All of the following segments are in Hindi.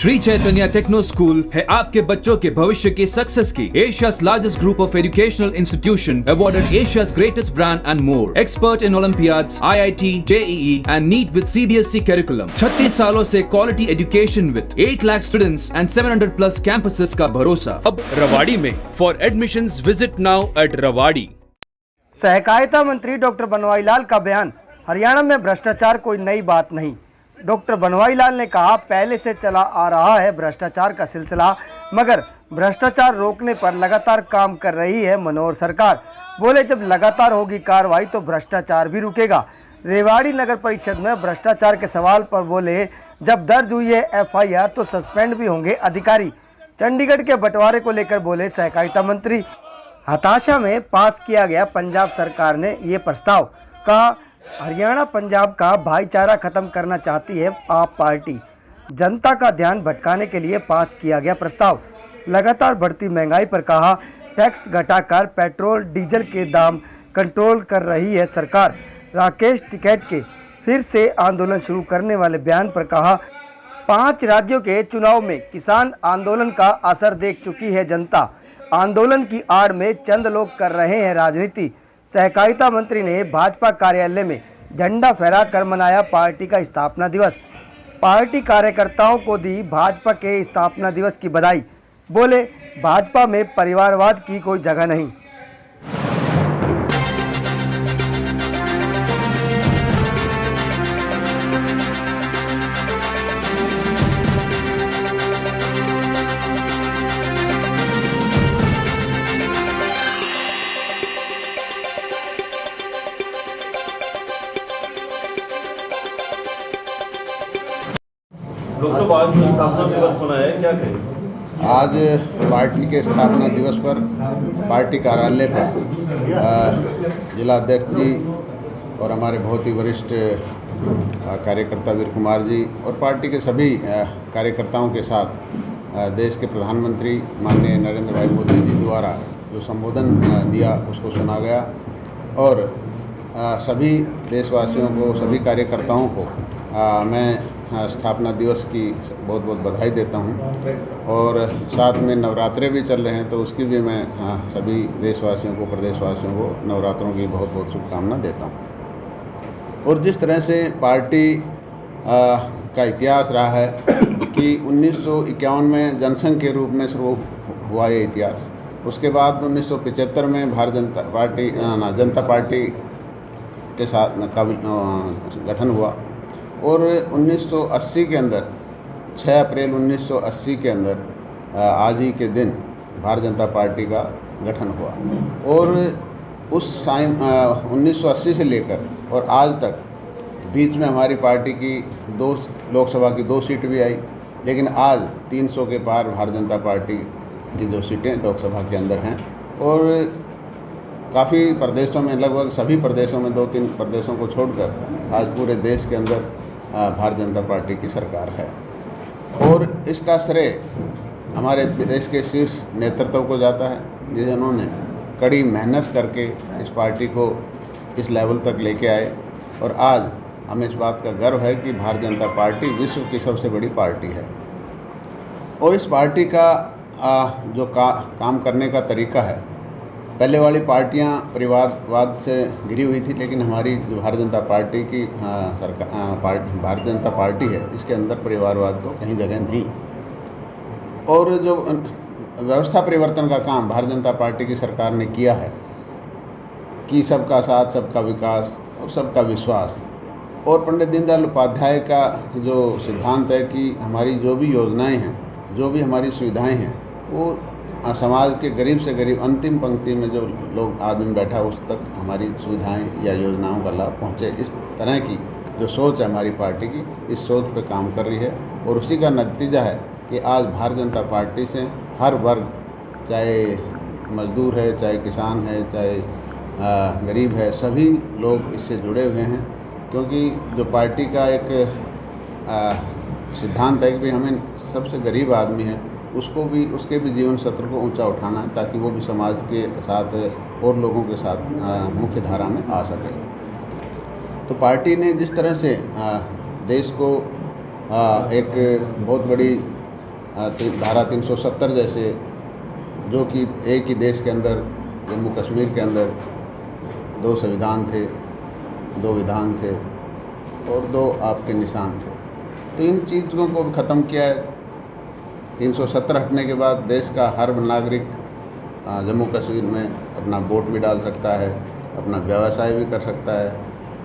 श्री चैतन्य टेक्नो स्कूल है आपके बच्चों के भविष्य की सक्सेस की एशिया's largest group of educational institution, awarded Asia's greatest brand and more. Expert in Olympiads, IIT, JEE and NEET with CBSE curriculum. 36 सालों से quality education with 8 lakh students and 700 plus campuses का भरोसा अब रवाड़ी में. For admissions visit now at रवाड़ी. सहकारिता मंत्री डॉक्टर बनवारी लाल का बयान, हरियाणा में भ्रष्टाचार कोई नई बात नहीं। डॉक्टर बनवारी लाल ने कहा, पहले से चला आ रहा है भ्रष्टाचार का सिलसिला, मगर भ्रष्टाचार रोकने पर लगातार काम कर रही है मनोहर सरकार। बोले, जब लगातार होगी कार्रवाई तो भ्रष्टाचार भी रुकेगा। रेवाड़ी नगर परिषद में भ्रष्टाचार के सवाल पर बोले, जब दर्ज हुई है FIR तो सस्पेंड भी होंगे अधिकारी। चंडीगढ़ के बंटवारे को लेकर बोले सहकारिता मंत्री। हताशा में पास किया गया पंजाब सरकार ने ये प्रस्ताव, कहा हरियाणा पंजाब का भाईचारा खत्म करना चाहती है आप पार्टी। जनता का ध्यान भटकाने के लिए पास किया गया प्रस्ताव। लगातार बढ़ती महंगाई पर कहा, टैक्स घटाकर पेट्रोल डीजल के दाम कंट्रोल कर रही है सरकार। राकेश टिकैत के फिर से आंदोलन शुरू करने वाले बयान पर कहा, 5 राज्यों के चुनाव में किसान आंदोलन का असर देख चुकी है जनता। आंदोलन की आड़ में चंद लोग कर रहे हैं राजनीति। सहकारिता मंत्री ने भाजपा कार्यालय में झंडा फहराकर मनाया पार्टी का स्थापना दिवस। पार्टी कार्यकर्ताओं को दी भाजपा के स्थापना दिवस की बधाई। बोले, भाजपा में परिवारवाद की कोई जगह नहीं। लोग तो आज स्थापना दिवस मनाया है, क्या कहें? आज पार्टी के स्थापना दिवस पर पार्टी कार्यालय पर जिला अध्यक्ष जी और हमारे बहुत ही वरिष्ठ कार्यकर्ता वीर कुमार जी और पार्टी के सभी कार्यकर्ताओं के साथ देश के प्रधानमंत्री माननीय नरेंद्र भाई मोदी जी द्वारा जो संबोधन दिया उसको सुना गया और सभी देशवासियों को, सभी कार्यकर्ताओं को मैं स्थापना दिवस की बहुत बहुत बधाई देता हूं और साथ में नवरात्रे भी चल रहे हैं तो उसकी भी मैं सभी देशवासियों को, प्रदेशवासियों को नवरात्रों की बहुत बहुत शुभकामना देता हूं। और जिस तरह से पार्टी का इतिहास रहा है कि 1951 में जनसंघ के रूप में शुरू हुआ ये इतिहास, उसके बाद 1975 में भारतीय जनता पार्टी के साथ का गठन हुआ और 1980 के अंदर 6 अप्रैल 1980 के अंदर आज ही के दिन भारतीय जनता पार्टी का गठन हुआ और उस टाइम 1980 से लेकर और आज तक बीच में हमारी पार्टी की 2 लोकसभा की 2 सीट भी आई, लेकिन आज 300 के पार भारतीय जनता पार्टी की 2 सीटें लोकसभा के अंदर हैं और काफ़ी प्रदेशों में, लगभग सभी प्रदेशों में 2-3 प्रदेशों को छोड़कर आज पूरे देश के अंदर भारतीय जनता पार्टी की सरकार है और इसका श्रेय हमारे देश के शीर्ष नेतृत्व को जाता है जिन्होंने कड़ी मेहनत करके इस पार्टी को इस लेवल तक लेके आए और आज हमें इस बात का गर्व है कि भारतीय जनता पार्टी विश्व की सबसे बड़ी पार्टी है और इस पार्टी का जो काम करने का तरीका है, पहले वाली पार्टियां परिवारवाद से घिरी हुई थी, लेकिन हमारी जो भारतीय जनता पार्टी की भारतीय जनता पार्टी है इसके अंदर परिवारवाद को कहीं जगह नहीं और जो व्यवस्था परिवर्तन का काम भारतीय जनता पार्टी की सरकार ने किया है कि सबका साथ, सबका विकास और सबका विश्वास और पंडित दीनदयाल उपाध्याय का जो सिद्धांत है कि हमारी जो भी योजनाएँ हैं, जो भी हमारी सुविधाएँ हैं, वो समाज के गरीब से गरीब अंतिम पंक्ति में जो लोग आदमी बैठा उस तक हमारी सुविधाएं या योजनाओं का लाभ पहुंचे, इस तरह की जो सोच है हमारी पार्टी की, इस सोच पे काम कर रही है और उसी का नतीजा है कि आज भारतीय जनता पार्टी से हर वर्ग, चाहे मजदूर है, चाहे किसान है, चाहे गरीब है, सभी लोग इससे जुड़े हुए हैं क्योंकि जो पार्टी का एक सिद्धांत है कि हमें सबसे गरीब आदमी है उसको भी, उसके भी जीवन सत्र को ऊंचा उठाना है ताकि वो भी समाज के साथ और लोगों के साथ मुख्य धारा में आ सके। तो पार्टी ने जिस तरह से देश को एक बहुत बड़ी धारा 370 जैसे, जो कि एक ही देश के अंदर जम्मू कश्मीर के अंदर 2 संविधान थे, 2 विधान थे और 2 आपके निशान थे, तो इन चीज़ों को भी ख़त्म किया है। 370 हटने के बाद देश का हर नागरिक जम्मू कश्मीर में अपना वोट भी डाल सकता है, अपना व्यवसाय भी कर सकता है,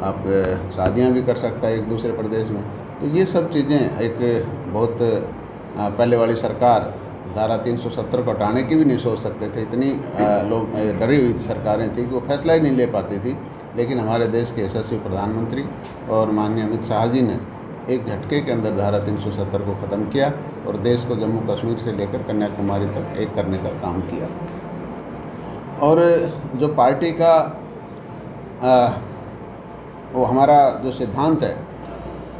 आप शादियां भी कर सकता है एक दूसरे प्रदेश में। तो ये सब चीज़ें एक बहुत पहले वाली सरकार धारा 370 को हटाने की भी नहीं सोच सकते थे। इतनी लोग डरी हुई सरकारें थी कि वो फैसला ही नहीं ले पाती थी। लेकिन हमारे देश के यशस्वी प्रधानमंत्री और माननीय अमित शाह जी ने एक झटके के अंदर धारा 370 को ख़त्म किया और देश को जम्मू कश्मीर से लेकर कन्याकुमारी तक एक करने का काम किया। और जो पार्टी का वो हमारा जो सिद्धांत है,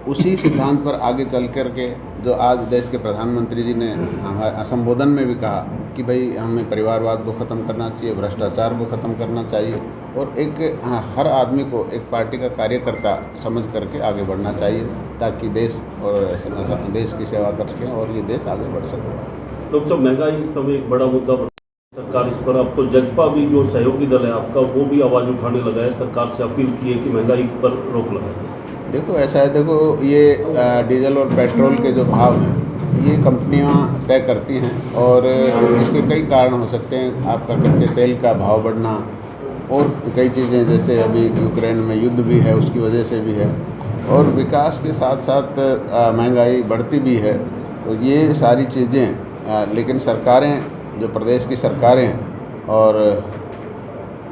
उसी सिद्धांत पर आगे चल कर के जो आज देश के प्रधानमंत्री जी ने हमारे संबोधन में भी कहा कि भाई हमें परिवारवाद को ख़त्म करना चाहिए, भ्रष्टाचार को ख़त्म करना चाहिए और एक हर आदमी को एक पार्टी का कार्यकर्ता समझ करके आगे बढ़ना चाहिए, ताकि देश और देश की सेवा कर सकें और ये देश आगे बढ़ सके। डॉक्टर साहब, महंगाई इस समय एक बड़ा मुद्दा सरकार, इस पर आपको जजपा भी जो सहयोगी दल है आपका, वो भी आवाज़ उठाने लगा है, सरकार से अपील की है कि महंगाई पर रोक लगाए। देखो ऐसा है, देखो ये डीजल और पेट्रोल के जो भाव हैं ये कंपनियां तय करती हैं और इसके कई कारण हो सकते हैं। आपका कच्चे तेल का भाव बढ़ना और कई चीज़ें, जैसे अभी यूक्रेन में युद्ध भी है उसकी वजह से भी है, और विकास के साथ साथ महंगाई बढ़ती भी है। तो ये सारी चीज़ें, लेकिन सरकारें, जो प्रदेश की सरकारें और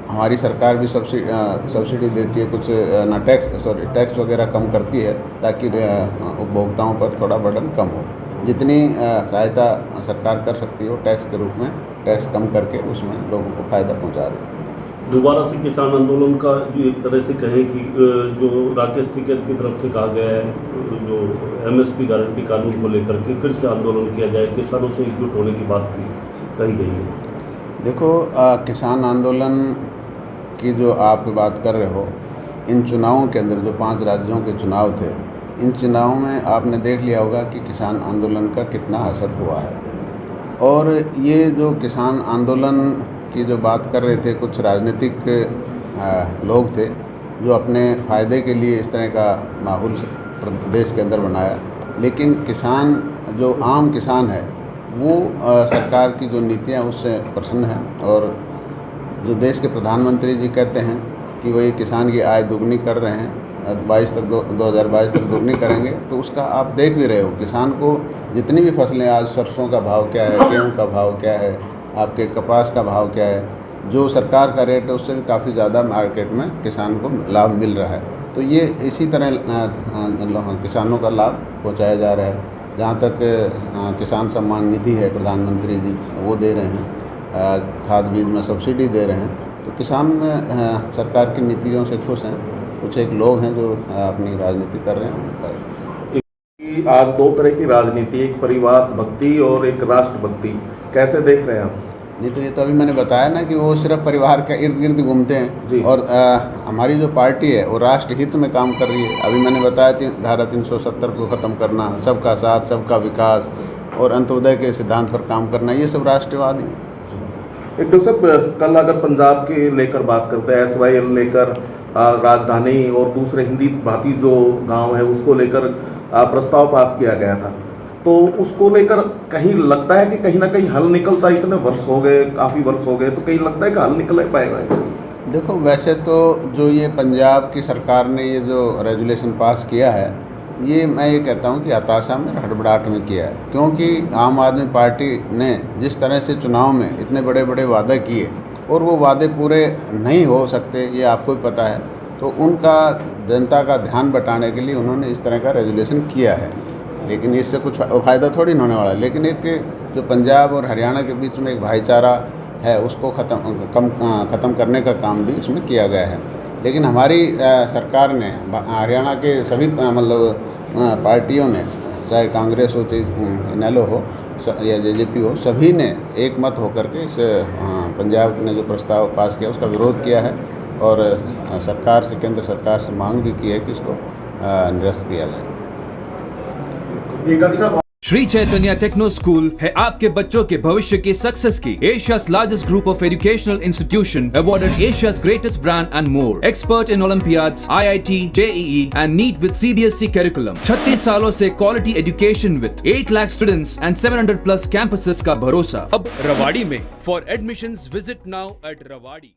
हमारी सरकार भी सब्सिडी देती है, कुछ ना टैक्स वगैरह कम करती है, ताकि उपभोक्ताओं पर थोड़ा बर्डन कम हो। जितनी सहायता सरकार कर सकती हो टैक्स के रूप में, टैक्स कम करके उसमें लोगों को फ़ायदा पहुंचा रही है। दोबारा से किसान आंदोलन का जो एक तरह से कहें कि जो राकेश टिकैत की तरफ से कहा गया है, जो MSP गारंटी कानून को लेकर के फिर से आंदोलन किया जाए, किसानों से एकजुट होने की बात भी कही गई है। देखो किसान आंदोलन की जो आप बात कर रहे हो, इन चुनावों के अंदर जो 5 राज्यों के चुनाव थे, इन चुनावों में आपने देख लिया होगा कि किसान आंदोलन का कितना असर हुआ है। और ये जो किसान आंदोलन की जो बात कर रहे थे, कुछ राजनीतिक लोग थे जो अपने फ़ायदे के लिए इस तरह का माहौल देश के अंदर बनाया, लेकिन किसान, जो आम किसान है, वो सरकार की जो नीतियाँ उससे प्रसन्न है। और जो देश के प्रधानमंत्री जी कहते हैं कि वही किसान की आय दुगनी कर रहे हैं, 2022 तक दुगनी करेंगे, तो उसका आप देख भी रहे हो। किसान को जितनी भी फसलें, आज सरसों का भाव क्या है, गेहूं का भाव क्या है, आपके कपास का भाव क्या है, जो सरकार का रेट है उससे भी काफ़ी ज़्यादा मार्केट में किसान को लाभ मिल रहा है। तो ये इसी तरह किसानों का लाभ पहुँचाया जा रहा है। जहाँ तक किसान सम्मान निधि है, प्रधानमंत्री जी वो दे रहे हैं, खाद बीज में सब्सिडी दे रहे हैं, तो किसान सरकार की नीतियों से खुश हैं। कुछ एक लोग हैं जो अपनी राजनीति कर रहे हैं। आज 2 तरह की राजनीति, एक परिवार भक्ति और एक राष्ट्र भक्ति, कैसे देख रहे हैं आप? नहीं, तो ये तो अभी मैंने बताया ना कि वो सिर्फ परिवार के इर्द गिर्द घूमते हैं और हमारी जो पार्टी है वो राष्ट्र हित में काम कर रही है। अभी मैंने बताया धारा 370 को ख़त्म करना, सबका साथ, सबका विकास और अंत्योदय के सिद्धांत पर काम करना, ये सब राष्ट्रवाद ही है। एक डॉक्टर साहब, कल अगर पंजाब के लेकर बात करते हैं, SYL लेकर राजधानी और दूसरे हिंदी भाषी जो गांव है उसको लेकर प्रस्ताव पास किया गया था, तो उसको लेकर कहीं लगता है कि कहीं ना कहीं हल निकलता, इतने वर्ष हो गए, काफ़ी वर्ष हो गए, तो कहीं लगता है कि हल निकल पाएगा? देखो, वैसे तो जो ये पंजाब की सरकार ने ये जो रेजुलेशन पास किया है, ये मैं ये कहता हूँ कि हताशा में, हड़बड़ाहट में किया है। क्योंकि आम आदमी पार्टी ने जिस तरह से चुनाव में इतने बड़े बड़े वादे किए और वो वादे पूरे नहीं हो सकते, ये आपको भी पता है, तो उनका जनता का ध्यान बटाने के लिए उन्होंने इस तरह का रेजुलेशन किया है। लेकिन इससे कुछ फ़ायदा थोड़ी होने वाला है। लेकिन एक जो पंजाब और हरियाणा के बीच में एक भाईचारा है, उसको ख़त्म करने का काम भी इसमें किया गया है। लेकिन हमारी सरकार ने, हरियाणा के सभी मतलब पार्टियों ने, चाहे कांग्रेस हो, चाहे इनेलो हो या JJP हो, सभी ने एक मत होकर के इस पंजाब ने जो प्रस्ताव पास किया उसका विरोध किया है और सरकार से, केंद्र सरकार से मांग भी की है कि इसको निरस्त किया जाए। डॉक्टर साहब, श्री चैतन्य टेक्नो स्कूल है आपके बच्चों के भविष्य की सक्सेस की एशिया's largest group of educational institution awarded Asia's greatest brand and more. Expert in Olympiads, IIT, JEE and NEET with CBSE curriculum. 36 सालों से quality education with 8 lakh students and 700 plus campuses का भरोसा अब रवाड़ी में. For admissions visit now at Rawadi.